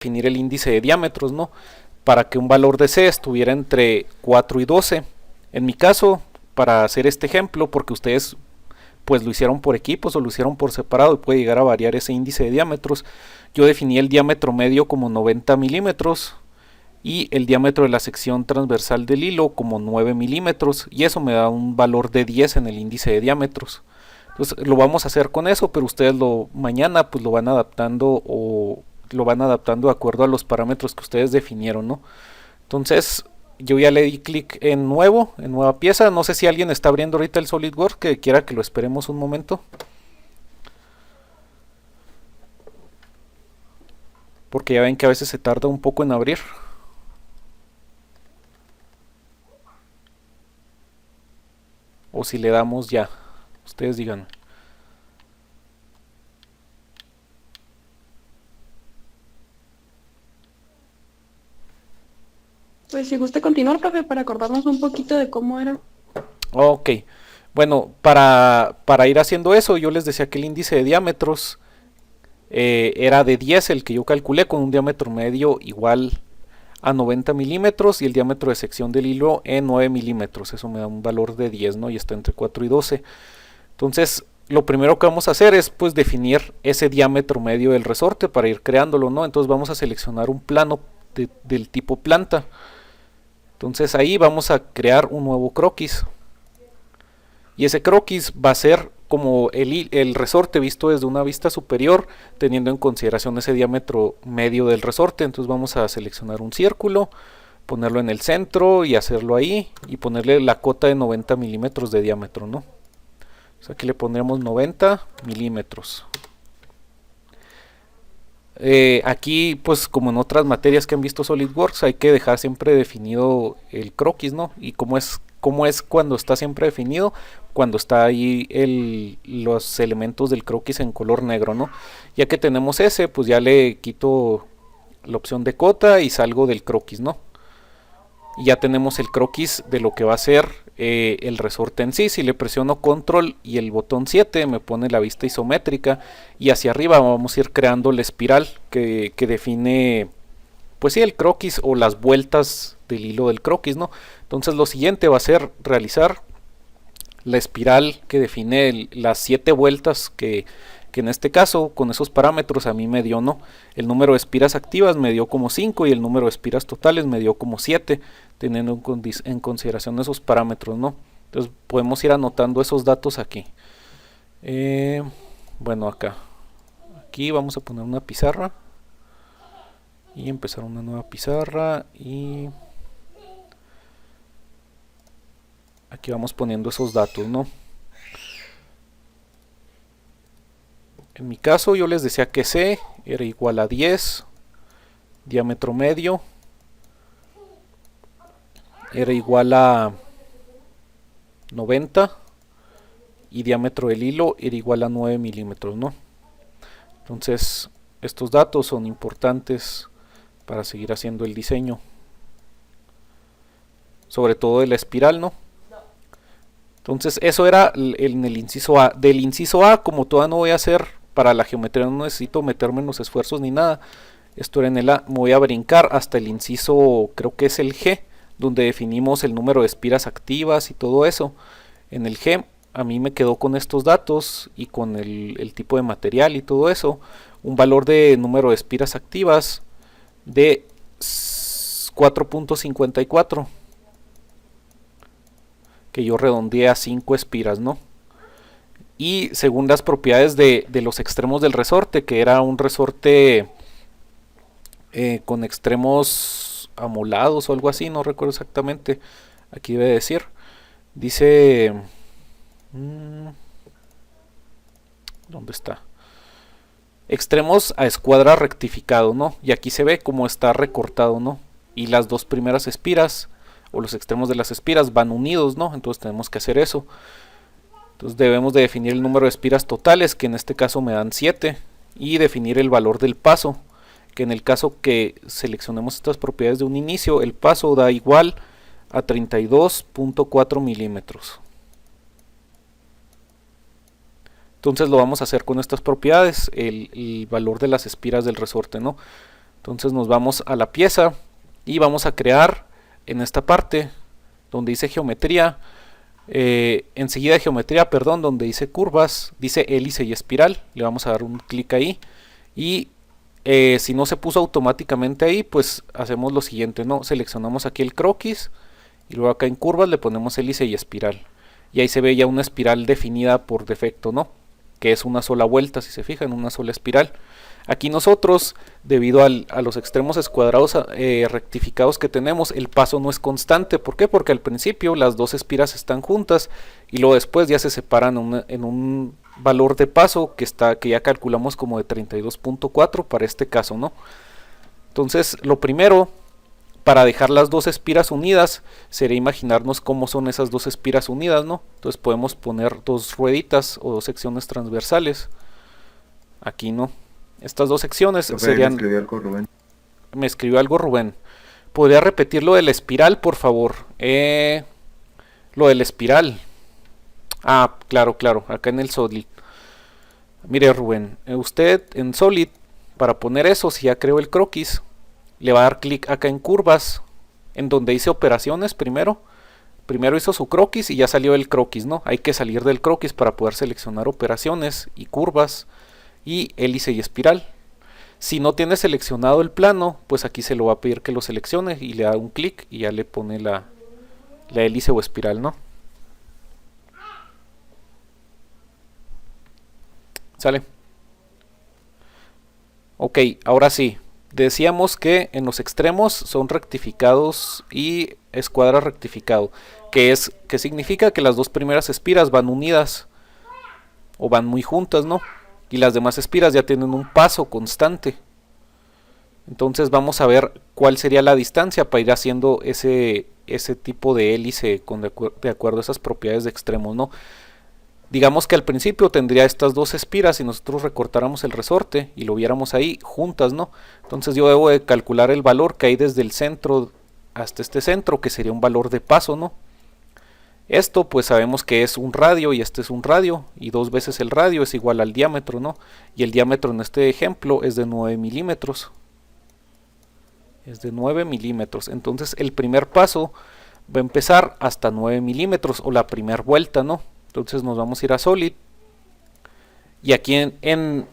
definir el índice de diámetros, ¿no? Para que un valor de C estuviera entre 4 y 12. En mi caso, para hacer este ejemplo, porque ustedes pues lo hicieron por equipos o lo hicieron por separado y puede llegar a variar ese índice de diámetros, yo definí el diámetro medio como 90 milímetros y el diámetro de la sección transversal del hilo como 9 milímetros, y eso me da un valor de 10 en el índice de diámetros. Entonces lo vamos a hacer con eso, pero ustedes mañana pues lo van adaptando o lo van adaptando de acuerdo a los parámetros que ustedes definieron, ¿no? Entonces yo ya le di clic en nuevo, en nueva pieza. No sé si alguien está abriendo ahorita el SolidWorks que quiera que lo esperemos un momento, porque ya ven que a veces se tarda un poco en abrir. O si le damos ya, ustedes digan. Pues si gusta continuar, profe, para acordarnos un poquito de cómo era. Ok, bueno, para ir haciendo eso, yo les decía que el índice de diámetros era de 10, el que yo calculé, con un diámetro medio igual a 90 milímetros y el diámetro de sección del hilo en 9 milímetros. Eso me da un valor de 10, ¿no? Y está entre 4 y 12. Entonces, lo primero que vamos a hacer es pues definir ese diámetro medio del resorte para ir creándolo, ¿no? Entonces vamos a seleccionar un plano del tipo planta. Entonces ahí vamos a crear un nuevo croquis. Y ese croquis va a ser como el resorte visto desde una vista superior, teniendo en consideración ese diámetro medio del resorte. Entonces vamos a seleccionar un círculo, ponerlo en el centro y hacerlo ahí, y ponerle la cota de 90 milímetros de diámetro, ¿no? Entonces aquí le pondremos 90 milímetros. Aquí, pues como en otras materias que han visto SolidWorks, hay que dejar siempre definido el croquis, ¿no? Y cómo es cuando está siempre definido, cuando está ahí los elementos del croquis en color negro, ¿no? Ya que tenemos ese, pues ya le quito la opción de cota y salgo del croquis, ¿no? Y ya tenemos el croquis de lo que va a ser el resorte en sí. Si le presiono control y el botón 7 me pone la vista isométrica, y hacia arriba vamos a ir creando la espiral que define pues sí el croquis o las vueltas del hilo del croquis, ¿no? Entonces lo siguiente va a ser realizar la espiral que define las 7 vueltas que en este caso con esos parámetros a mí me dio, ¿no? El número de espiras activas me dio como 5 y el número de espiras totales me dio como 7, teniendo en consideración esos parámetros, ¿no? Entonces podemos ir anotando esos datos aquí. Bueno, aquí vamos a poner una pizarra y empezar una nueva pizarra, y aquí vamos poniendo esos datos, ¿no? En mi caso yo les decía que C era igual a 10, diámetro medio era igual a 90 y diámetro del hilo era igual a 9 milímetros, ¿no? Entonces estos datos son importantes para seguir haciendo el diseño, sobre todo de la espiral, ¿no? Entonces eso era en el inciso A. Del inciso A, como todavía no voy a hacer para la geometría, no necesito meterme en los esfuerzos ni nada, esto era en el A, me voy a brincar hasta el inciso, creo que es el G, donde definimos el número de espiras activas y todo eso. En el G a mí me quedó con estos datos y con el tipo de material y todo eso, un valor de número de espiras activas de 4.54, que yo redondeé a 5 espiras, ¿no? Y según las propiedades de los extremos del resorte, que era un resorte con extremos amolados o algo así, no recuerdo exactamente, aquí debe decir, dice, ¿dónde está? Extremos a escuadra rectificado, ¿no? Y aquí se ve cómo está recortado, ¿no? Y las dos primeras espiras o los extremos de las espiras van unidos, ¿no? Entonces tenemos que hacer eso. Entonces debemos de definir el número de espiras totales, que en este caso me dan 7, y definir el valor del paso, que en el caso que seleccionemos estas propiedades de un inicio, el paso da igual a 32.4 milímetros. Entonces lo vamos a hacer con estas propiedades, el valor de las espiras del resorte, ¿no? Entonces nos vamos a la pieza y vamos a crear en esta parte donde dice geometría, enseguida de geometría, perdón, donde dice curvas, dice hélice y espiral, le vamos a dar un clic ahí y si no se puso automáticamente ahí, pues hacemos lo siguiente, ¿no? Seleccionamos aquí el croquis y luego acá en curvas le ponemos hélice y espiral y ahí se ve ya una espiral definida por defecto, ¿no? Que es una sola vuelta, si se fijan, una sola espiral. Aquí nosotros, debido a los extremos escuadrados rectificados que tenemos, el paso no es constante. ¿Por qué? Porque al principio las dos espiras están juntas y luego después ya se separan en un valor de paso que ya calculamos como de 32.4 para este caso, ¿no? Entonces, lo primero, para dejar las dos espiras unidas, sería imaginarnos cómo son esas dos espiras unidas, ¿no? Entonces podemos poner dos rueditas o dos secciones transversales. Aquí, ¿no? Estas dos secciones serían... Me escribió algo Rubén. ¿Podría repetir lo de la espiral, por favor? Lo de la espiral. Ah, claro, acá en el Solid. Mire, Rubén, usted en Solid, para poner eso, si ya creó el croquis, le va a dar clic acá en curvas, en donde dice operaciones primero. Primero hizo su croquis y ya salió el croquis, ¿no? Hay que salir del croquis para poder seleccionar operaciones y curvas y hélice y espiral. Si no tiene seleccionado el plano, pues aquí se lo va a pedir que lo seleccione y le da un clic y ya le pone la hélice o espiral, ¿no? ¿Sale? Ok, ahora sí. Decíamos que en los extremos son rectificados y escuadra rectificado, que significa que las dos primeras espiras van unidas o van muy juntas, ¿no? Y las demás espiras ya tienen un paso constante. Entonces vamos a ver cuál sería la distancia para ir haciendo ese tipo de hélice de acuerdo a esas propiedades de extremos, ¿no? Digamos que al principio tendría estas dos espiras si nosotros recortáramos el resorte y lo viéramos ahí juntas, ¿no? Entonces yo debo de calcular el valor que hay desde el centro hasta este centro, que sería un valor de paso, ¿no? Esto pues sabemos que es un radio y este es un radio y 2 veces el radio es igual al diámetro, ¿no? Y el diámetro en este ejemplo es de 9 milímetros. Es de 9 milímetros. Entonces el primer paso va a empezar hasta 9 milímetros o la primera vuelta, ¿no? Entonces nos vamos a ir a Solid y aquí en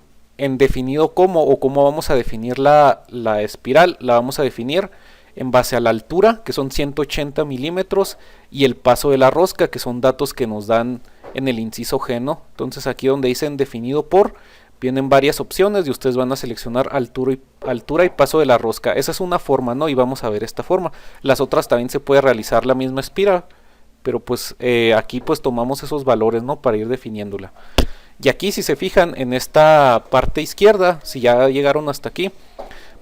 definido cómo vamos a definir la espiral, la vamos a definir en base a la altura, que son 180 milímetros, y el paso de la rosca, que son datos que nos dan en el inciso G, ¿no? Entonces aquí donde dicen definido por, vienen varias opciones y ustedes van a seleccionar altura y paso de la rosca. Esa es una forma, ¿no? Y vamos a ver esta forma. Las otras también se puede realizar la misma espiral, pero pues aquí pues tomamos esos valores, ¿no? Para ir definiéndola. Y aquí si se fijan en esta parte izquierda, si ya llegaron hasta aquí,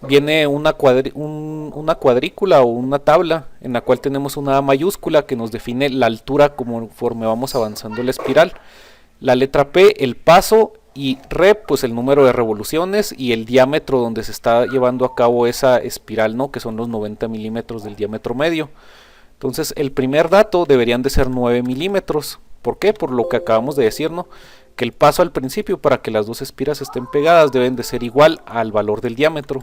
viene una cuadrícula o una tabla en la cual tenemos una A mayúscula que nos define la altura conforme vamos avanzando la espiral. La letra P, el paso, y rep, pues el número de revoluciones, y el diámetro donde se está llevando a cabo esa espiral, ¿no? Que son los 90 milímetros del diámetro medio. Entonces el primer dato deberían de ser 9 milímetros. ¿Por qué? Por lo que acabamos de decir, ¿no? Que el paso al principio para que las dos espiras estén pegadas deben de ser igual al valor del diámetro.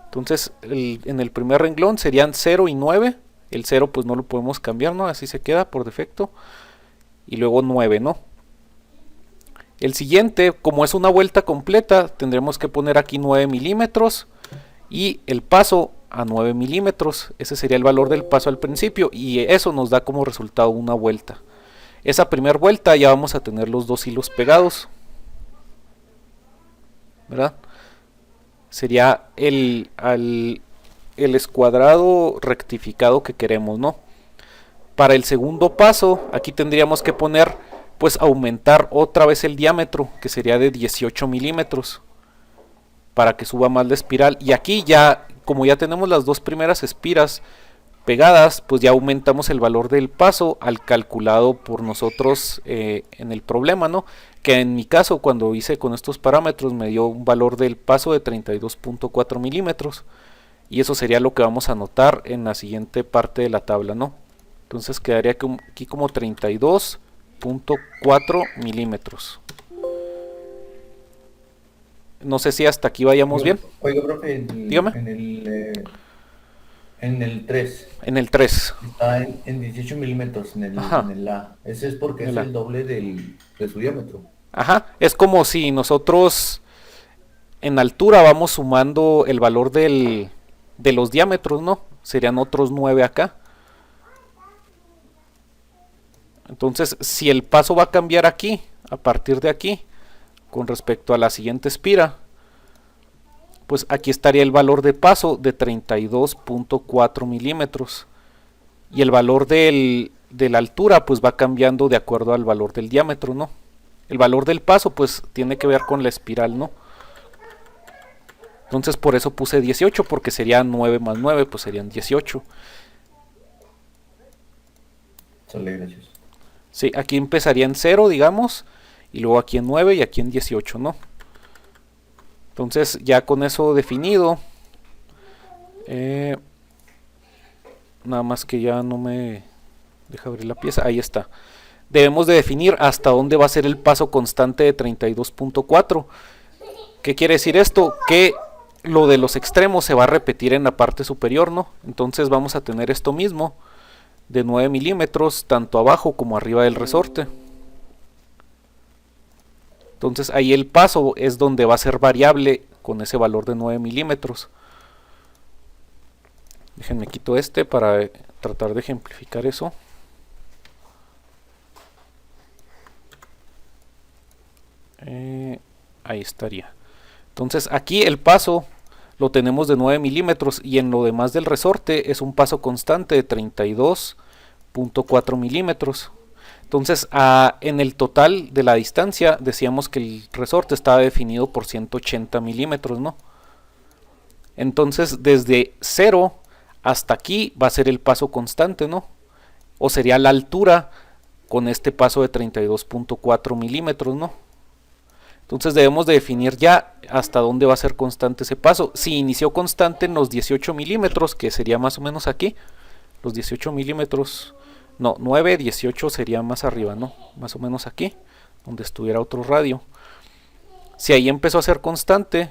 Entonces en el primer renglón serían 0 y 9. El 0 pues no lo podemos cambiar, ¿no? Así se queda por defecto. Y luego 9, ¿no? El siguiente, como es una vuelta completa, tendremos que poner aquí 9 milímetros y el paso a 9 milímetros. Ese sería el valor del paso al principio y eso nos da como resultado una vuelta. Esa primera vuelta ya vamos a tener los dos hilos pegados, ¿verdad? Sería el escuadrado rectificado que queremos, ¿no? Para el segundo paso, aquí tendríamos que poner, pues aumentar otra vez el diámetro, que sería de 18 milímetros, para que suba más la espiral. Y aquí ya, como ya tenemos las dos primeras espiras pegadas, pues ya aumentamos el valor del paso al calculado por nosotros en el problema, ¿no? Que en mi caso, cuando hice con estos parámetros, me dio un valor del paso de 32.4 milímetros. Y eso sería lo que vamos a anotar en la siguiente parte de la tabla, ¿no? Entonces quedaría aquí como 32.4 milímetros. No sé si hasta aquí vayamos bien. Oiga, profe, Dígame. en el 3 En el 3. está en 18 milímetros Ajá. en el A. Ese es porque En es la- el doble de su diámetro. Ajá. Es como si nosotros en altura vamos sumando el valor de los diámetros, ¿no? Serían otros 9 acá. Entonces, si el paso va a cambiar aquí, a partir de aquí, con respecto a la siguiente espira, pues aquí estaría el valor de paso de 32.4 milímetros. Y el valor de la altura pues va cambiando de acuerdo al valor del diámetro, ¿no? El valor del paso pues tiene que ver con la espiral, ¿no? Entonces por eso puse 18, porque sería 9 más 9, pues serían 18. Sale, gracias. Sí, aquí empezaría en 0, digamos, y luego aquí en 9 y aquí en 18, ¿no? Entonces ya con eso definido, nada más que ya no me deja abrir la pieza, ahí está. Debemos de definir hasta dónde va a ser el paso constante de 32.4. ¿Qué quiere decir esto? Que lo de los extremos se va a repetir en la parte superior, ¿no? Entonces vamos a tener esto mismo de 9 milímetros tanto abajo como arriba del resorte. Entonces ahí el paso es donde va a ser variable con ese valor de 9 milímetros. Déjenme quito este para tratar de ejemplificar eso. Ahí estaría. Entonces aquí el paso lo tenemos de 9 milímetros y en lo demás del resorte es un paso constante de 32.4 milímetros. Entonces en el total de la distancia decíamos que el resorte estaba definido por 180 milímetros, ¿no? Entonces desde 0 hasta aquí va a ser el paso constante, ¿no? O sería la altura con este paso de 32.4 milímetros, ¿no? Entonces debemos de definir ya hasta dónde va a ser constante ese paso. Si inició constante en los 18 milímetros, que sería más o menos aquí, los 18 milímetros, no, 9, 18 sería más arriba, ¿no? Más o menos aquí, donde estuviera otro radio. Si ahí empezó a ser constante,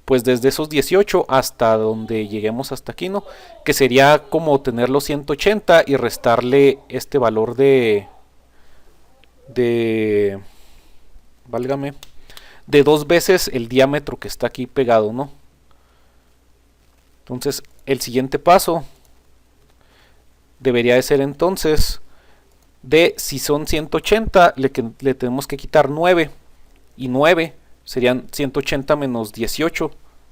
pues desde esos 18 hasta donde lleguemos hasta aquí, ¿no? Que sería como tener los 180 y restarle este valor válgame, de 2 veces el diámetro que está aquí pegado, ¿no? Entonces el siguiente paso debería de ser entonces de, si son 180 le tenemos que quitar 9 y 9 serían 180 menos 18.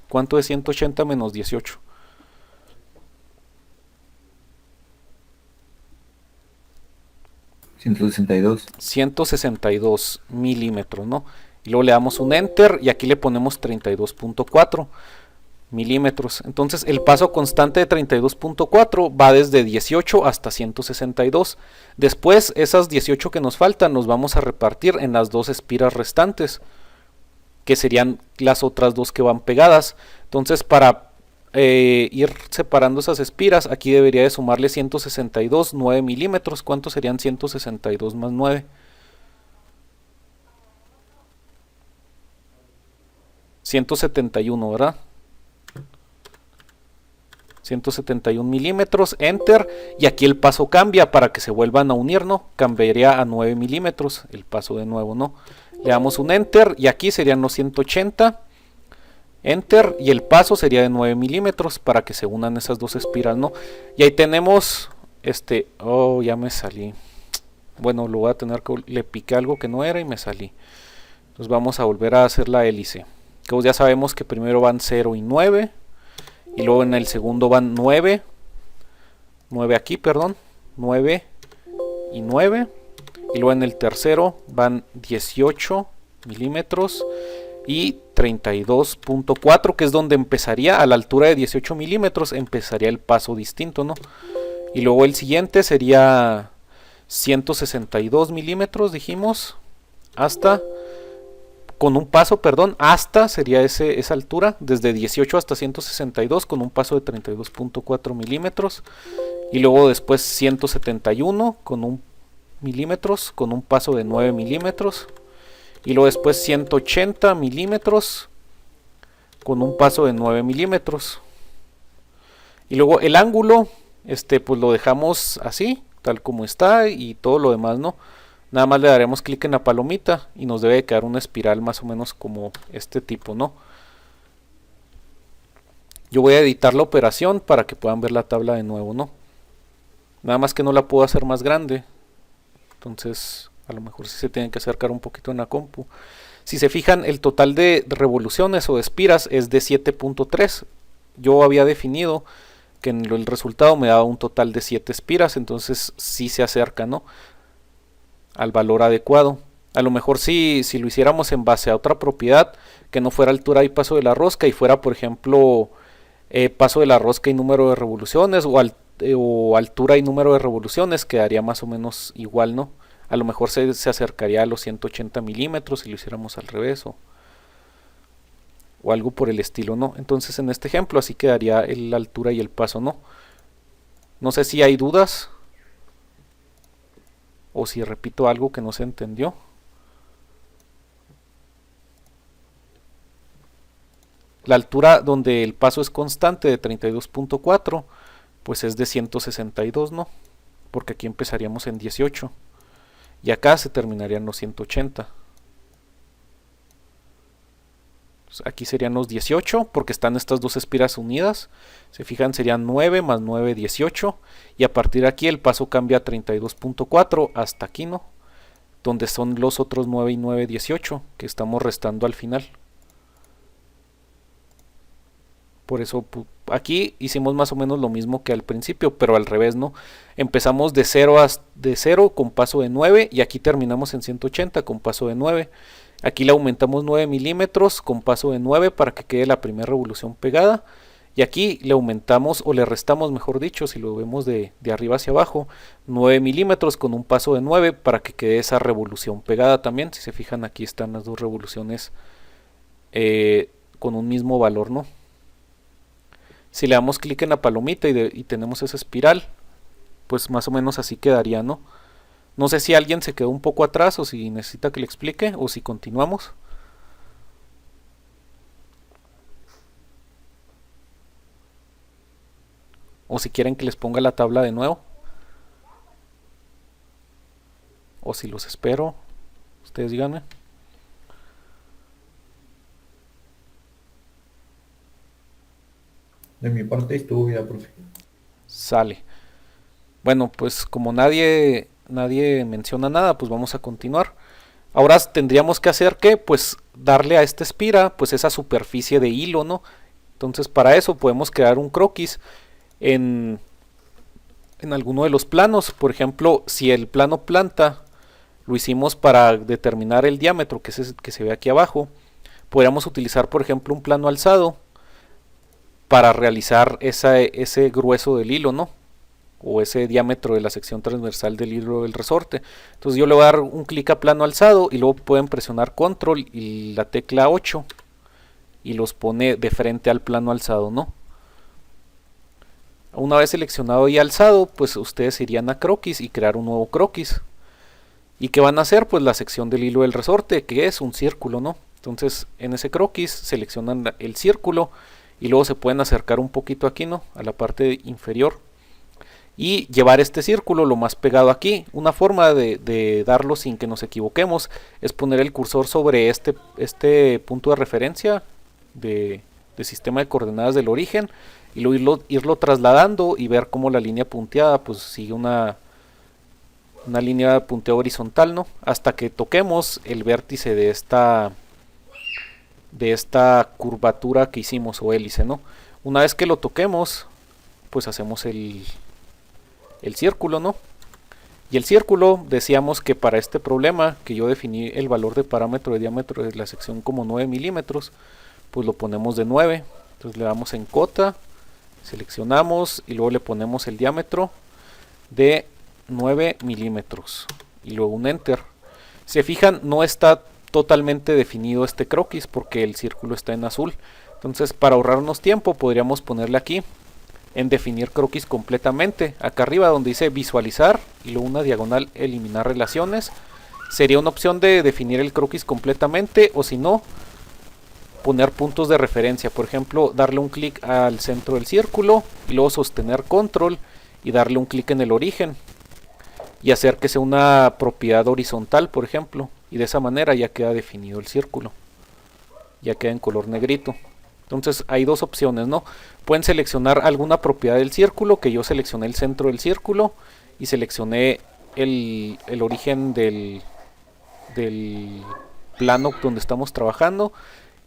¿Cuánto es 180 menos 18? 162. 162 milímetros, ¿no? Y luego le damos un enter y aquí le ponemos 32.4 milímetros. Entonces el paso constante de 32.4 va desde 18 hasta 162. Después esas 18 que nos faltan nos vamos a repartir en las dos espiras restantes, que serían las otras dos que van pegadas. Entonces para ir separando esas espiras, aquí debería de sumarle 162, 9 milímetros. ¿Cuántos serían 162 más 9? 171, ¿verdad? 171 milímetros, enter, y aquí el paso cambia para que se vuelvan a unir, ¿no? Cambiaría a 9 milímetros el paso de nuevo, ¿no? Le damos un enter y aquí serían los 180, enter, y el paso sería de 9 milímetros para que se unan esas dos espiras, ¿no? Y ahí tenemos oh, ya me salí. Bueno, lo voy a tener que, le piqué algo que no era y me salí. Entonces vamos a volver a hacer la hélice. Que ya sabemos que primero van 0 y 9. Y luego en el segundo van 9. 9 aquí, perdón. 9 y 9. Y luego en el tercero van 18 milímetros y 32.4, que es donde empezaría, a la altura de 18 milímetros, empezaría el paso distinto, ¿no? Y luego el siguiente sería 162 milímetros, dijimos, hasta... con un paso, perdón, hasta sería esa altura, desde 18 hasta 162 con un paso de 32.4 milímetros. Y luego después 171 con un milímetros, con un paso de 9 milímetros. Y luego después 180 milímetros con un paso de 9 milímetros. Y luego el ángulo, pues lo dejamos así, tal como está, y todo lo demás, ¿no? Nada más le daremos clic en la palomita y nos debe quedar una espiral más o menos como este tipo, ¿no? Yo voy a editar la operación para que puedan ver la tabla de nuevo, ¿no? Nada más que no la puedo hacer más grande. Entonces, a lo mejor sí se tienen que acercar un poquito en la compu. Si se fijan, el total de revoluciones o de espiras es de 7.3. Yo había definido que en el resultado me daba un total de 7 espiras, entonces sí se acerca, ¿no?, al valor adecuado. A lo mejor si lo hiciéramos en base a otra propiedad, que no fuera altura y paso de la rosca, y fuera, por ejemplo, paso de la rosca y número de revoluciones, o altura y número de revoluciones, quedaría más o menos igual, ¿no? A lo mejor se acercaría a los 180 milímetros si lo hiciéramos al revés, o algo por el estilo, ¿no? Entonces en este ejemplo así quedaría la altura y el paso, ¿no? No sé si hay dudas o si repito algo que no se entendió. La altura donde el paso es constante de 32.4, pues es de 162, ¿no? Porque aquí empezaríamos en 18 y acá se terminarían los 180. Aquí serían los 18 porque están estas dos espiras unidas. Se fijan, serían 9 más 9, 18. Y a partir de aquí el paso cambia a 32.4 hasta aquí, ¿no? Donde son los otros 9 y 9, 18 que estamos restando al final. Por eso aquí hicimos más o menos lo mismo que al principio, pero al revés, ¿no? Empezamos de 0 con paso de 9 y aquí terminamos en 180 con paso de 9. Aquí le aumentamos 9 milímetros con paso de 9 para que quede la primera revolución pegada. Y aquí le aumentamos, o le restamos, mejor dicho, si lo vemos de arriba hacia abajo, 9 milímetros con un paso de 9 para que quede esa revolución pegada también. Si se fijan, aquí están las dos revoluciones con un mismo valor, ¿no? Si le damos clic en la palomita y tenemos esa espiral, pues más o menos así quedaría, ¿no? No sé si alguien se quedó un poco atrás o si necesita que le explique o si continuamos. O si quieren que les ponga la tabla de nuevo. O si los espero. Ustedes díganme. De mi parte estuvo ya, profe. Sale. Bueno, pues como nadie menciona nada, pues vamos a continuar. Ahora tendríamos que hacer que, pues, darle a esta espira, pues, esa superficie de hilo, ¿no? Entonces, para eso podemos crear un croquis en alguno de los planos. Por ejemplo, si el plano planta lo hicimos para determinar el diámetro, que es el que se ve aquí abajo, podríamos utilizar, por ejemplo, un plano alzado para realizar ese grueso del hilo, ¿no? O ese diámetro de la sección transversal del hilo del resorte. Entonces yo le voy a dar un clic a plano alzado y luego pueden presionar control y la tecla 8 y los pone de frente al plano alzado, ¿no? Una vez seleccionado y alzado, pues ustedes irían a croquis y crear un nuevo croquis. ¿Y qué van a hacer? Pues la sección del hilo del resorte, que es un círculo, ¿no? Entonces en ese croquis seleccionan el círculo y luego se pueden acercar un poquito aquí, ¿no? A la parte inferior y llevar este círculo lo más pegado aquí. Una forma de darlo sin que nos equivoquemos es poner el cursor sobre este punto de referencia de sistema de coordenadas del origen y luego irlo trasladando y ver cómo la línea punteada pues sigue una línea de punteo horizontal, ¿no? Hasta que toquemos el vértice de esta curvatura que hicimos o hélice, ¿no? Una vez que lo toquemos, pues hacemos el círculo, ¿no? Y el círculo, decíamos que para este problema, que yo definí el valor de parámetro de diámetro de la sección como 9 milímetros, pues lo ponemos de 9. Entonces le damos en cota, seleccionamos y luego le ponemos el diámetro de 9 milímetros y luego un enter. Se fijan, no está totalmente definido este croquis porque el círculo está en azul. Entonces, para ahorrarnos tiempo, podríamos ponerle aquí en definir croquis completamente. Acá arriba donde dice visualizar y luego una diagonal eliminar relaciones, sería una opción de definir el croquis completamente, o si no, poner puntos de referencia. Por ejemplo, darle un clic al centro del círculo y luego sostener control y darle un clic en el origen y hacer que sea una propiedad horizontal, por ejemplo, y de esa manera ya queda definido el círculo, ya queda en color negrito. Entonces hay dos opciones, ¿no? Pueden seleccionar alguna propiedad del círculo, que yo seleccioné el centro del círculo y seleccioné el origen del plano donde estamos trabajando,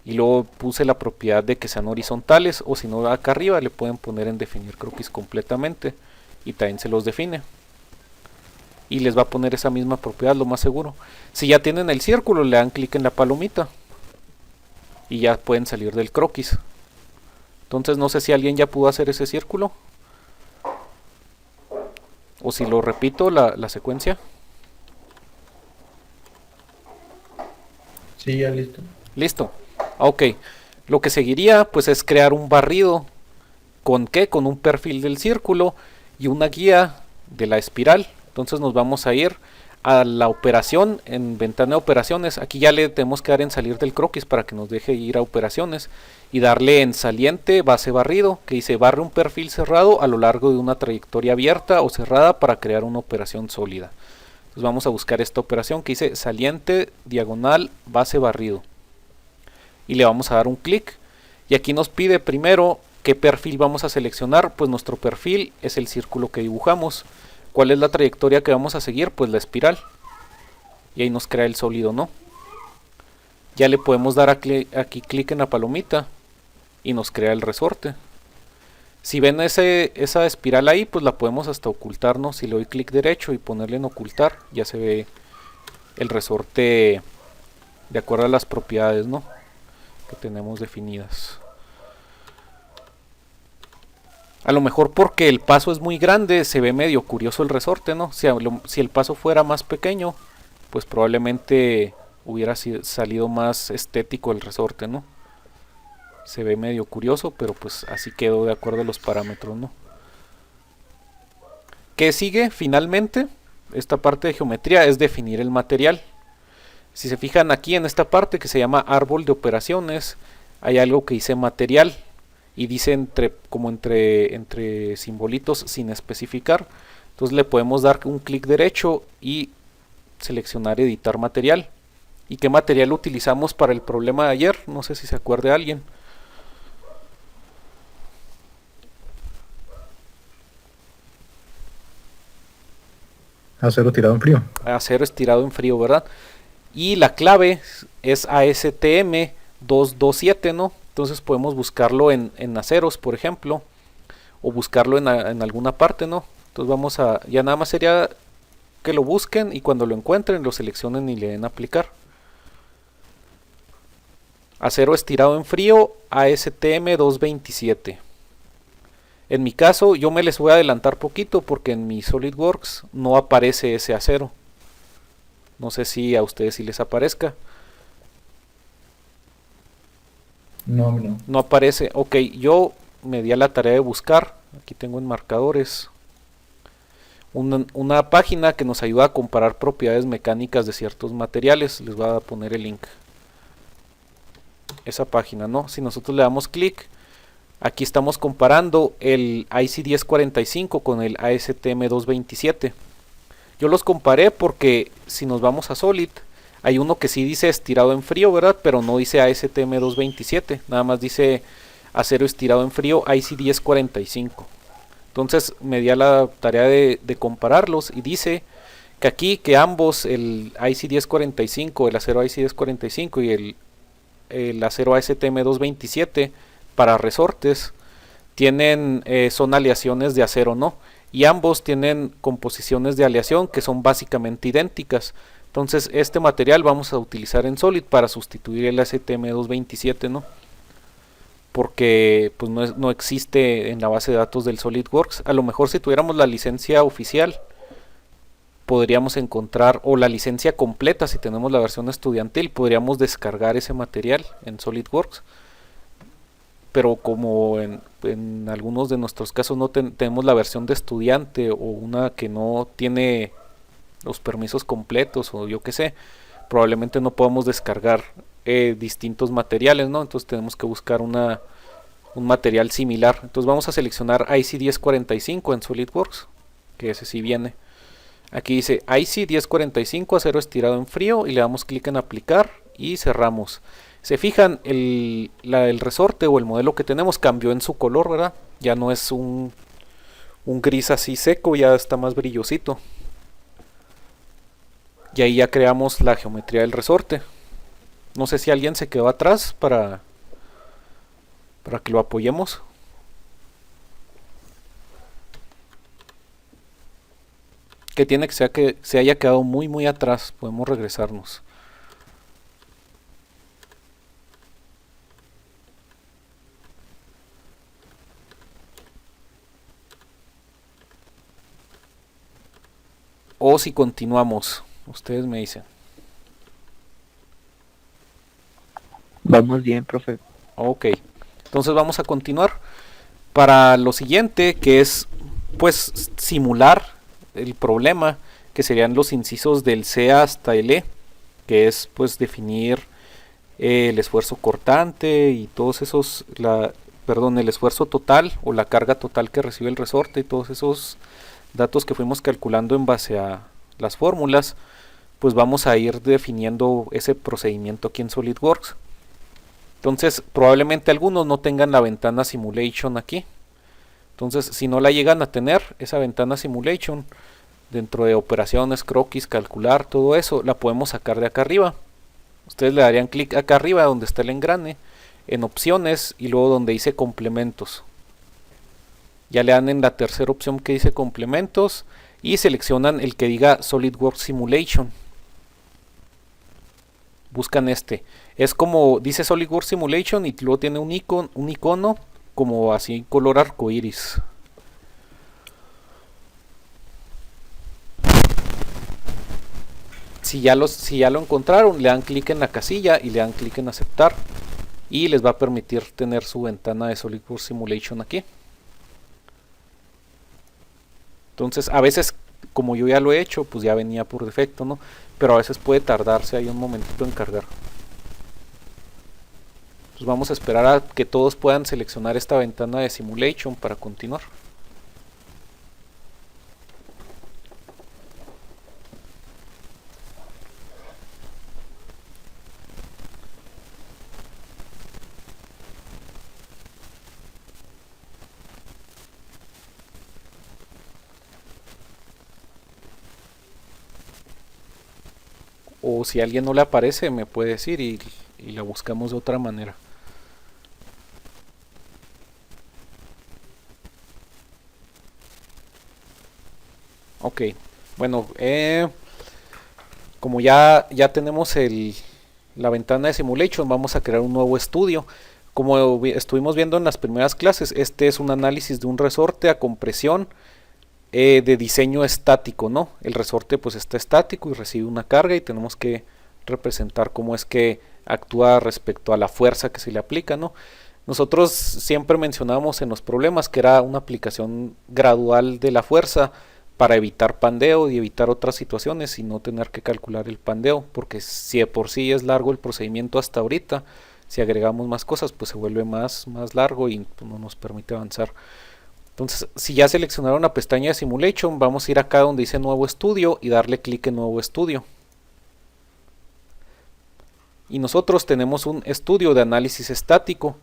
y luego puse la propiedad de que sean horizontales, o si no, acá arriba le pueden poner en definir croquis completamente y también se los define y les va a poner esa misma propiedad, lo más seguro. Si ya tienen el círculo, le dan clic en la palomita y ya pueden salir del croquis. Entonces no sé si alguien ya pudo hacer ese círculo o si lo repito la secuencia. Sí, ya listo. Listo. Ok. Lo que seguiría pues es crear un barrido. ¿Con qué? Con un perfil del círculo y una guía de la espiral. Entonces nos vamos a ir a la operación en ventana de operaciones. Aquí ya le tenemos que dar en salir del croquis para que nos deje ir a operaciones y darle en saliente base barrido, que dice barre un perfil cerrado a lo largo de una trayectoria abierta o cerrada para crear una operación sólida. Entonces vamos a buscar esta operación que dice saliente diagonal base barrido y le vamos a dar un clic y aquí nos pide primero qué perfil vamos a seleccionar. Pues nuestro perfil es el círculo que dibujamos. ¿Cuál es la trayectoria que vamos a seguir? Pues la espiral. Y ahí nos crea el sólido, ¿no? Ya le podemos dar aquí clic en la palomita y nos crea el resorte. Si ven esa espiral ahí, pues la podemos hasta ocultar, ¿no? Si le doy clic derecho y ponerle en ocultar, ya se ve el resorte de acuerdo a las propiedades, ¿no?, que tenemos definidas. A lo mejor porque el paso es muy grande se ve medio curioso el resorte, ¿no? Si el paso fuera más pequeño, pues probablemente hubiera salido más estético el resorte, ¿no? Se ve medio curioso, pero pues así quedó de acuerdo a los parámetros, ¿no? ¿Qué sigue finalmente? Esta parte de geometría es definir el material. Si se fijan aquí en esta parte que se llama árbol de operaciones, hay algo que dice material y dice entre simbolitos sin especificar. Entonces le podemos dar un clic derecho y seleccionar editar material. ¿Y qué material utilizamos para el problema de ayer? No sé si se acuerde alguien. Acero tirado en frío. Acero estirado en frío, ¿verdad? Y la clave es ASTM 227, ¿no? Entonces podemos buscarlo en aceros, por ejemplo, o buscarlo en alguna parte, ¿no? Entonces vamos a, ya nada más sería que lo busquen y cuando lo encuentren lo seleccionen y le den a aplicar. Acero estirado en frío ASTM 227. En mi caso yo me les voy a adelantar poquito porque en mi SolidWorks no aparece ese acero. No sé si a ustedes sí les aparezca. No, no. No aparece. Ok, yo me di a la tarea de buscar. Aquí tengo en marcadores una página que nos ayuda a comparar propiedades mecánicas de ciertos materiales. Les voy a poner el link. Esa página, ¿no? Si nosotros le damos clic, aquí estamos comparando el IC 1045 con el ASTM 227. Yo los comparé porque si nos vamos a Solid, hay uno que sí dice estirado en frío, ¿verdad? Pero no dice ASTM 227, nada más dice acero estirado en frío IC 1045. Entonces me di a la tarea de compararlos y dice que aquí que ambos, el IC 1045, el acero IC 1045 y el acero ASTM 227 para resortes tienen son aleaciones de acero, ¿no? Y ambos tienen composiciones de aleación que son básicamente idénticas. Entonces este material vamos a utilizar en Solid para sustituir el ASTM 227, ¿no? Porque pues no existe en la base de datos del SolidWorks. A lo mejor si tuviéramos la licencia oficial podríamos encontrar, o la licencia completa si tenemos la versión estudiantil, podríamos descargar ese material en SolidWorks. Pero como en algunos de nuestros casos no tenemos la versión de estudiante o una que no tiene los permisos completos o yo que sé, probablemente no podamos descargar distintos materiales, ¿no? Entonces tenemos que buscar un material similar. Entonces vamos a seleccionar IC1045 en SolidWorks, que ese sí viene. Aquí dice IC1045 acero estirado en frío y le damos clic en aplicar y cerramos. Se fijan, el resorte o el modelo que tenemos cambió en su color, ¿verdad? Ya no es un gris así seco, ya está más brillosito. Y ahí ya creamos la geometría del resorte. No sé si alguien se quedó atrás para que lo apoyemos. Que tiene que se haya quedado muy atrás. Podemos regresarnos. O si continuamos, ustedes me dicen. Vamos bien, profe. Ok, entonces vamos a continuar para lo siguiente, que es pues simular el problema, que serían los incisos del C hasta el E, que es pues definir el esfuerzo cortante y todos esos, el esfuerzo total o la carga total que recibe el resorte y todos esos datos que fuimos calculando en base a las fórmulas. Pues vamos a ir definiendo ese procedimiento aquí en SolidWorks. Entonces probablemente algunos no tengan la ventana Simulation aquí. Entonces si no la llegan a tener, esa ventana Simulation, dentro de operaciones, croquis, calcular, todo eso, la podemos sacar de acá arriba. Ustedes le darían clic acá arriba donde está el engrane, en opciones y luego donde dice complementos. Ya le dan en la tercera opción que dice complementos y seleccionan el que diga SolidWorks Simulation. Buscan este. Es como dice SolidWorks Simulation y luego tiene un icono como así color arcoiris. Si ya lo encontraron, le dan clic en la casilla y le dan clic en aceptar. Y les va a permitir tener su ventana de SolidWorks Simulation aquí. Entonces a veces, como yo ya lo he hecho, pues ya venía por defecto, ¿no? Pero a veces puede tardarse ahí un momentito en cargar. Pues vamos a esperar a que todos puedan seleccionar esta ventana de Simulation para continuar. O si a alguien no le aparece, me puede decir y la buscamos de otra manera. Ok, bueno, como ya tenemos la ventana de Simulation, vamos a crear un nuevo estudio. Como estuvimos viendo en las primeras clases, este es un análisis de un resorte a compresión de diseño estático, ¿no? El resorte pues está estático y recibe una carga y tenemos que representar cómo es que actúa respecto a la fuerza que se le aplica, ¿no? Nosotros siempre mencionábamos en los problemas que era una aplicación gradual de la fuerza para evitar pandeo y evitar otras situaciones y no tener que calcular el pandeo, porque si de por sí es largo el procedimiento hasta ahorita, si agregamos más cosas pues se vuelve más largo y no nos permite avanzar. Entonces, si ya seleccionaron la pestaña de Simulation, vamos a ir acá donde dice Nuevo Estudio y darle clic en Nuevo Estudio. Y nosotros tenemos un estudio de análisis estático,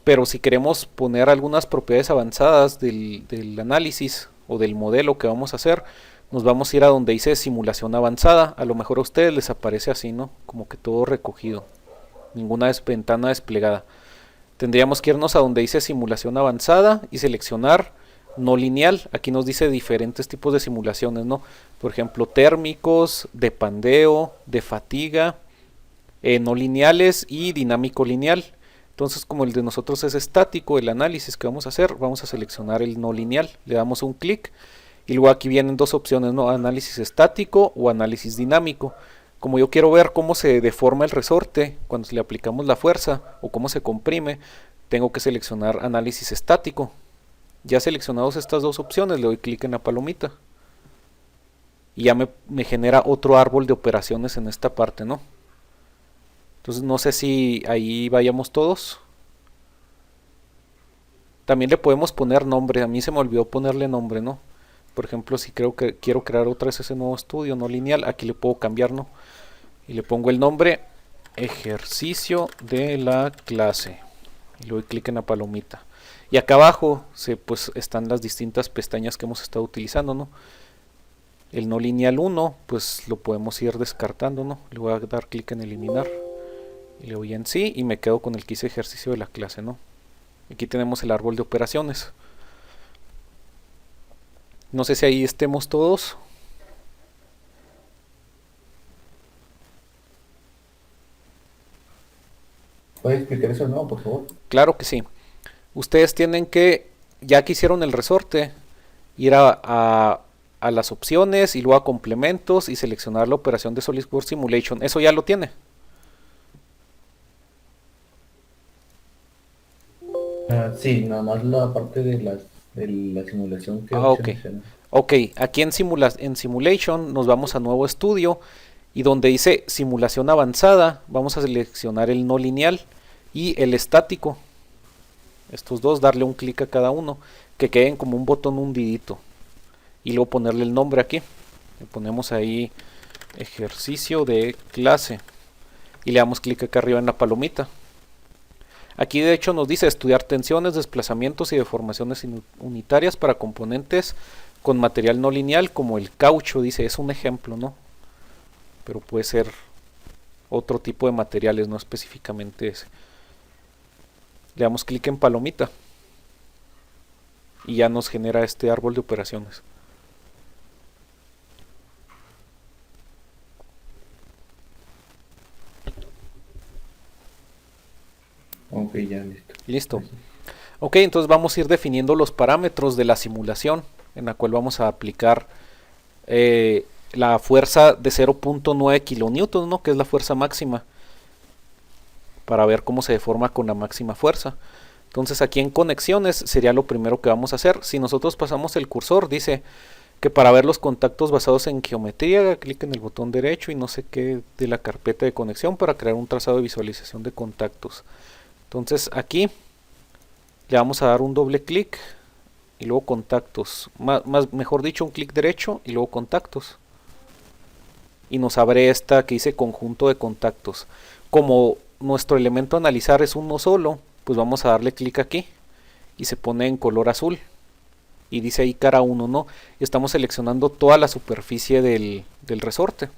pero si queremos poner algunas propiedades avanzadas del análisis o del modelo que vamos a hacer, nos vamos a ir a donde dice Simulación Avanzada. A lo mejor a ustedes les aparece así, ¿no? Como que todo recogido, ninguna ventana desplegada. Tendríamos que irnos a donde dice Simulación Avanzada y seleccionar no lineal. Aquí nos dice diferentes tipos de simulaciones, ¿no? Por ejemplo, térmicos, de pandeo, de fatiga, no lineales y dinámico lineal. Entonces, como el de nosotros es estático, el análisis que vamos a hacer, vamos a seleccionar el no lineal. Le damos un clic y luego aquí vienen dos opciones, ¿no? Análisis estático o análisis dinámico. Como yo quiero ver cómo se deforma el resorte cuando le aplicamos la fuerza o cómo se comprime, tengo que seleccionar análisis estático. Ya seleccionados estas dos opciones, le doy clic en la palomita. Y ya me genera otro árbol de operaciones en esta parte, ¿no? Entonces no sé si ahí vayamos todos. También le podemos poner nombre. A mí se me olvidó ponerle nombre, ¿no? Por ejemplo, si creo que quiero crear otra vez ese nuevo estudio no lineal, aquí le puedo cambiar, ¿no? Y le pongo el nombre ejercicio de la clase. Y le doy clic en la palomita. Y acá abajo pues están las distintas pestañas que hemos estado utilizando, ¿no? El no lineal 1, pues lo podemos ir descartando, ¿no? Le voy a dar clic en eliminar. Y le doy en sí y me quedo con el que hice ejercicio de la clase, ¿no? Aquí tenemos el árbol de operaciones. No sé si ahí estemos todos. ¿Puedes explicar eso de nuevo, por favor? Claro que sí. Ustedes tienen que, ya que hicieron el resorte, ir a las opciones y luego a complementos y seleccionar la operación de SolidWorks Simulation. Eso ya lo tiene. Sí, nada más la parte de la simulación que Ok. menciona. Ok, aquí en Simulation nos vamos a nuevo estudio y donde dice simulación avanzada vamos a seleccionar el no lineal y el estático. Estos dos, darle un clic a cada uno, que queden como un botón hundidito. Y luego ponerle el nombre aquí. Le ponemos ahí ejercicio de clase. Y le damos clic acá arriba en la palomita. Aquí de hecho nos dice estudiar tensiones, desplazamientos y deformaciones unitarias para componentes con material no lineal como el caucho. Dice, es un ejemplo, ¿no? Pero puede ser otro tipo de materiales, no específicamente ese. Le damos clic en palomita y ya nos genera este árbol de operaciones. Ok, ya listo. Listo. Gracias. Ok, entonces vamos a ir definiendo los parámetros de la simulación en la cual vamos a aplicar la fuerza de 0.9 kilonewtons, ¿no? Que es la fuerza máxima, para ver cómo se deforma con la máxima fuerza. Entonces aquí en conexiones sería lo primero que vamos a hacer. Si nosotros pasamos el cursor, dice que para ver los contactos basados en geometría, haga clic en el botón derecho y no sé qué de la carpeta de conexión para crear un trazado de visualización de contactos. Entonces aquí le vamos a dar un doble clic y luego contactos, mejor dicho un clic derecho y luego contactos. Y nos abre esta que dice conjunto de contactos. Como nuestro elemento a analizar es uno solo, pues vamos a darle clic aquí y se pone en color azul y dice ahí cara 1, ¿no? Y estamos seleccionando toda la superficie del resorte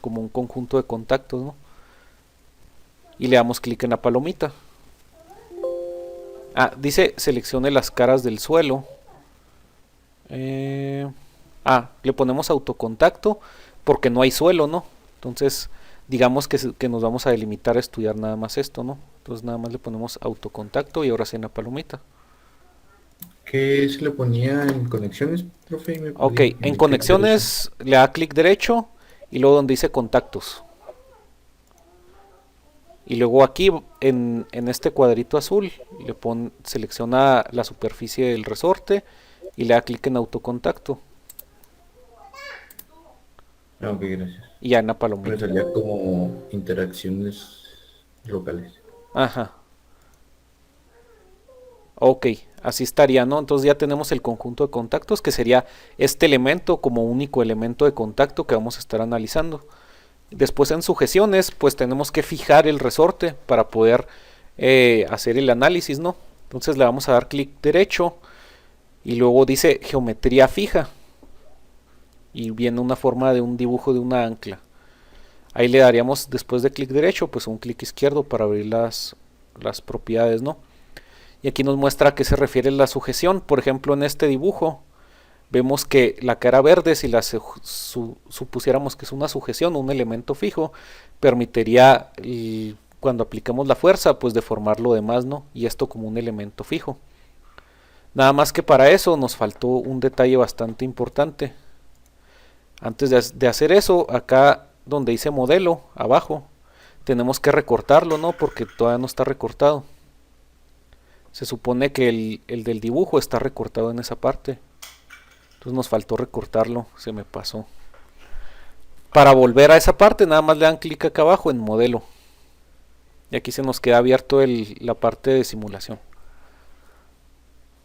como un conjunto de contactos, ¿no? Y le damos clic en la palomita. Dice seleccione las caras del suelo. Le ponemos autocontacto porque no hay suelo, ¿no? Entonces digamos que nos vamos a delimitar a estudiar nada más esto, ¿no? Entonces nada más le ponemos autocontacto y ahora sí en la palomita. ¿Qué se le ponía en conexiones, profe? ¿Me Ok, podría en indicar conexiones le da clic derecho y luego donde dice contactos. Y luego aquí en este cuadrito azul selecciona la superficie del resorte y le da clic en autocontacto. Ok, gracias. Y ya en la Me palomita. salía como interacciones locales. Ajá. Ok, así estaría, ¿no? Entonces ya tenemos el conjunto de contactos que sería este elemento como único elemento de contacto que vamos a estar analizando. Después en sujeciones pues tenemos que fijar el resorte para poder hacer el análisis, ¿no? Entonces le vamos a dar clic derecho y luego dice geometría fija y viene una forma de un dibujo de una ancla. Ahí le daríamos después de clic derecho pues un clic izquierdo para abrir las propiedades, ¿no? Y aquí nos muestra a qué se refiere la sujeción. Por ejemplo, en este dibujo vemos que la cara verde, si la supusiéramos que es una sujeción, un elemento fijo, permitiría cuando aplicamos la fuerza, pues deformar lo demás, ¿no? Y esto como un elemento fijo. Nada más que para eso nos faltó un detalle bastante importante. Antes de hacer eso, acá donde dice modelo, abajo, tenemos que recortarlo, ¿no? Porque todavía no está recortado. Se supone que el del dibujo está recortado en esa parte. Entonces nos faltó recortarlo, se me pasó. Para volver a esa parte nada más le dan clic acá abajo en modelo. Y aquí se nos queda abierto la parte de simulación.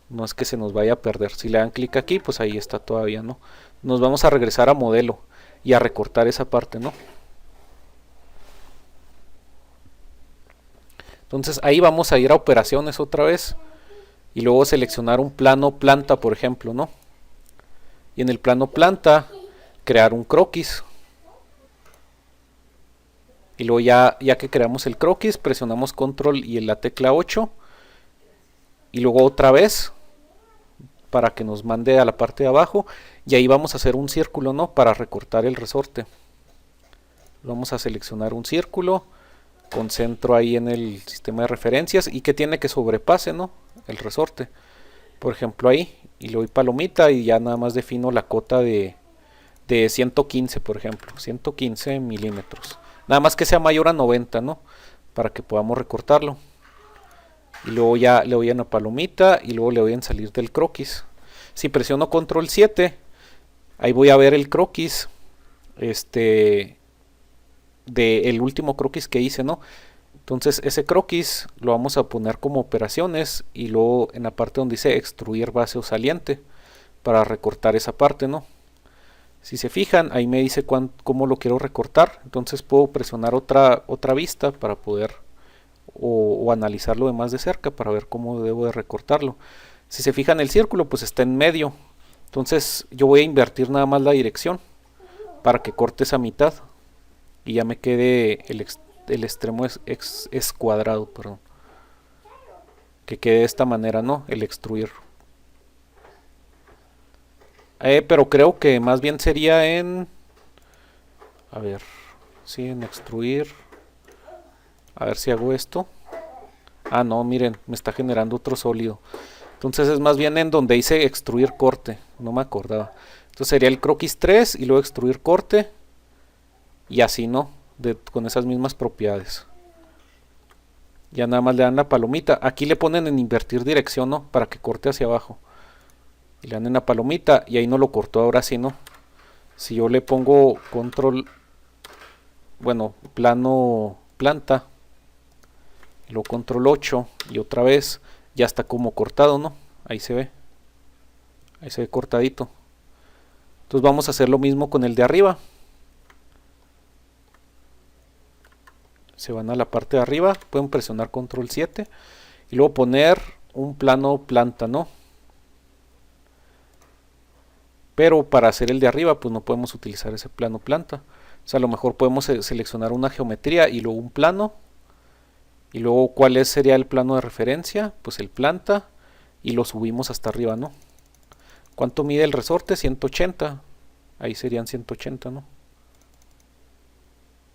No es que se nos vaya a perder. Si le dan clic aquí, pues ahí está todavía, ¿no? Nos vamos a regresar a modelo y a recortar esa parte, ¿no? Entonces ahí vamos a ir a operaciones otra vez y luego seleccionar un plano planta, por ejemplo, ¿no? Y en el plano planta crear un croquis. Y luego ya que creamos el croquis, presionamos control y la tecla 8 y luego otra vez para que nos mande a la parte de abajo, y ahí vamos a hacer un círculo, ¿no? Para recortar el resorte. Vamos a seleccionar un círculo con centro ahí en el sistema de referencias y que tiene que sobrepase, ¿no? El resorte. Por ejemplo ahí, y le doy palomita y ya nada más defino la cota de 115, por ejemplo, 115 milímetros. Nada más que sea mayor a 90, ¿no? Para que podamos recortarlo. Y luego ya le doy en la palomita y luego le doy en salir del croquis. Si presiono control 7, ahí voy a ver el croquis del último croquis que hice, ¿no? Entonces ese croquis lo vamos a poner como operaciones y luego en la parte donde dice extruir base o saliente para recortar esa parte, ¿no? Si se fijan, ahí me dice cómo lo quiero recortar. Entonces puedo presionar otra vista para poder o analizarlo de más de cerca para ver cómo debo de recortarlo. Si se fijan, el círculo pues está en medio, entonces yo voy a invertir nada más la dirección para que corte esa mitad y ya me quede el extremo es cuadrado, perdón, que quede de esta manera, ¿no? El extruir. Pero creo que más bien sería en, a ver, sí, en extruir. A ver si hago esto. Ah, no, miren, me está generando otro sólido. Entonces es más bien en donde dice extruir corte. No me acordaba. Entonces sería el croquis 3 y luego extruir corte. Y así, ¿no? Con esas mismas propiedades. Ya nada más le dan la palomita. Aquí le ponen en invertir dirección, ¿no? Para que corte hacia abajo. Y le dan en la palomita y ahí no lo cortó, ahora sí, ¿no? Si yo le pongo control, bueno, plano planta, luego control 8 y otra vez ya está como cortado, ¿no? Ahí se ve cortadito. Entonces vamos a hacer lo mismo con el de arriba. Se van a la parte de arriba, pueden presionar control 7 y luego poner un plano planta, ¿no? Pero para hacer el de arriba pues no podemos utilizar ese plano planta. O sea, a lo mejor podemos seleccionar una geometría y luego un plano. Y luego, ¿cuál sería el plano de referencia? Pues el planta. Y lo subimos hasta arriba, ¿no? ¿Cuánto mide el resorte? 180. Ahí serían 180, ¿no?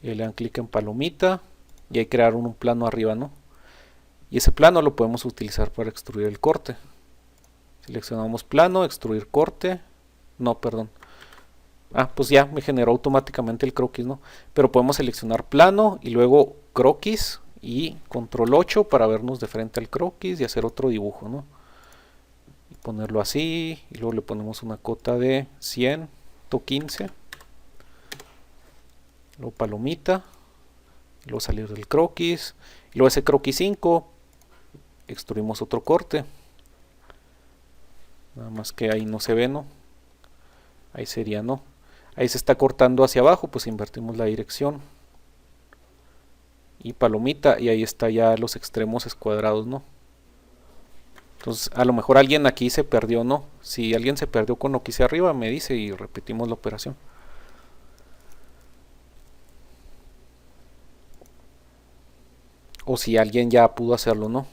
Y le dan clic en palomita. Y hay que crear un plano arriba, ¿no? Y ese plano lo podemos utilizar para extruir el corte. Seleccionamos plano, extruir corte. No, perdón. Ah, pues ya me generó automáticamente el croquis, ¿no? Pero podemos seleccionar plano y luego croquis y control 8 para vernos de frente al croquis y hacer otro dibujo, ¿no? Y ponerlo así y luego le ponemos una cota de 115. Luego palomita. Y luego salir del croquis. Y luego ese croquis 5 extruimos otro corte. Nada más que ahí no se ve, ¿no? Ahí sería, ¿no? Ahí se está cortando hacia abajo, pues invertimos la dirección. Y palomita, y ahí está ya los extremos escuadrados, ¿no? Entonces, a lo mejor alguien aquí se perdió, ¿no? Si alguien se perdió con lo que hice arriba, me dice y repetimos la operación. O si alguien ya pudo hacerlo, ¿no?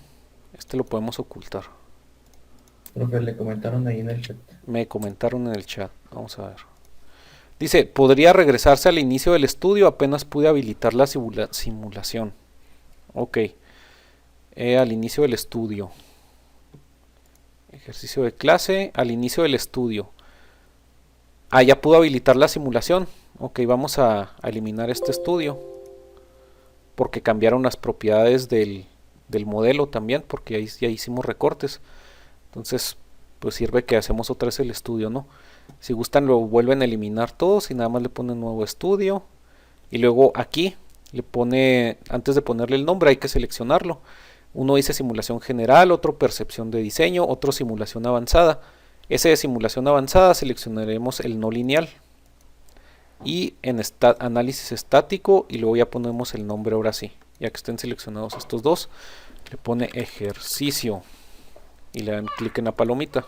Este lo podemos ocultar. Profe, le comentaron ahí en el chat. Me comentaron en el chat, vamos a ver. Dice, podría regresarse al inicio del estudio, apenas pude habilitar la simulación. Ok. Al inicio del estudio. Ejercicio de clase, al inicio del estudio. Ah, ya pudo habilitar la simulación. Ok, vamos a eliminar este estudio. Porque cambiaron las propiedades del modelo también, porque ahí ya hicimos recortes. Entonces, pues sirve que hacemos otra vez el estudio, ¿no? Si gustan lo vuelven a eliminar todos y nada más le ponen nuevo estudio. Y luego aquí Le pone, antes de ponerle el nombre hay que seleccionarlo. Uno dice simulación general, otro percepción de diseño, otro simulación avanzada. Ese de simulación avanzada seleccionaremos el no lineal. Y en análisis estático, y luego ya ponemos el nombre ahora sí. Ya que estén seleccionados estos dos, le pone ejercicio y le dan clic en la palomita.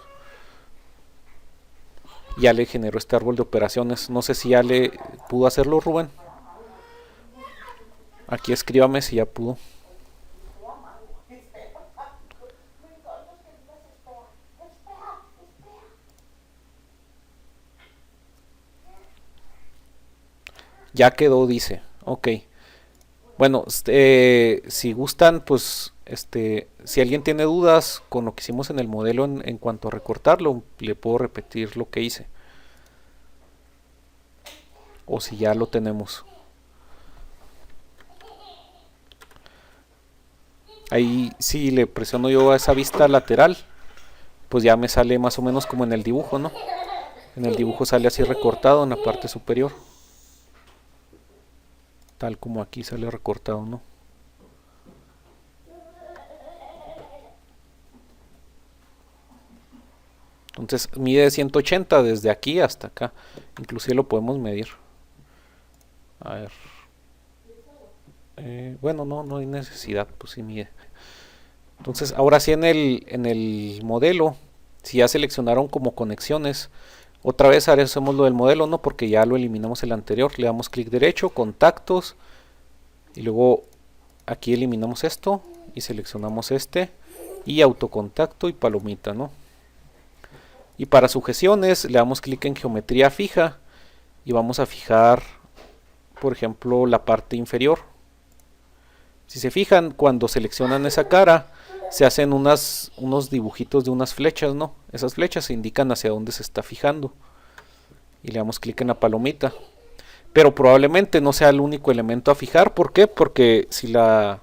Ya le generó este árbol de operaciones. No sé si ya le pudo hacerlo, Rubén. Aquí escríbame si ya pudo. Ya quedó, dice. Ok. Bueno, si gustan, pues, si alguien tiene dudas con lo que hicimos en el modelo en cuanto a recortarlo, le puedo repetir lo que hice. O si ya lo tenemos. Ahí, si le presiono yo a esa vista lateral, pues ya me sale más o menos como en el dibujo, ¿no? En el dibujo sale así recortado en la parte superior. Tal como aquí sale recortado, ¿no? Entonces mide 180 desde aquí hasta acá. Inclusive lo podemos medir. A ver. Bueno, no hay necesidad, pues sí mide. Entonces ahora sí en el modelo, si ya seleccionaron como conexiones, otra vez hacemos lo del modelo, ¿no? Porque ya lo eliminamos el anterior. Le damos clic derecho, contactos, y luego aquí eliminamos esto y seleccionamos este, y autocontacto y palomita, ¿no? Y para sujeciones le damos clic en geometría fija y vamos a fijar, por ejemplo, la parte inferior. Si se fijan, cuando seleccionan esa cara, se hacen unos dibujitos de unas flechas, ¿no? Esas flechas indican hacia dónde se está fijando. Y le damos clic en la palomita. Pero probablemente no sea el único elemento a fijar. ¿Por qué? Porque si la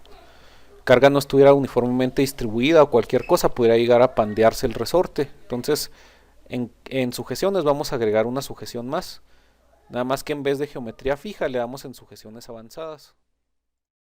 carga no estuviera uniformemente distribuida o cualquier cosa, pudiera llegar a pandearse el resorte. Entonces, en sujeciones vamos a agregar una sujeción más. Nada más que en vez de geometría fija, le damos en sujeciones avanzadas.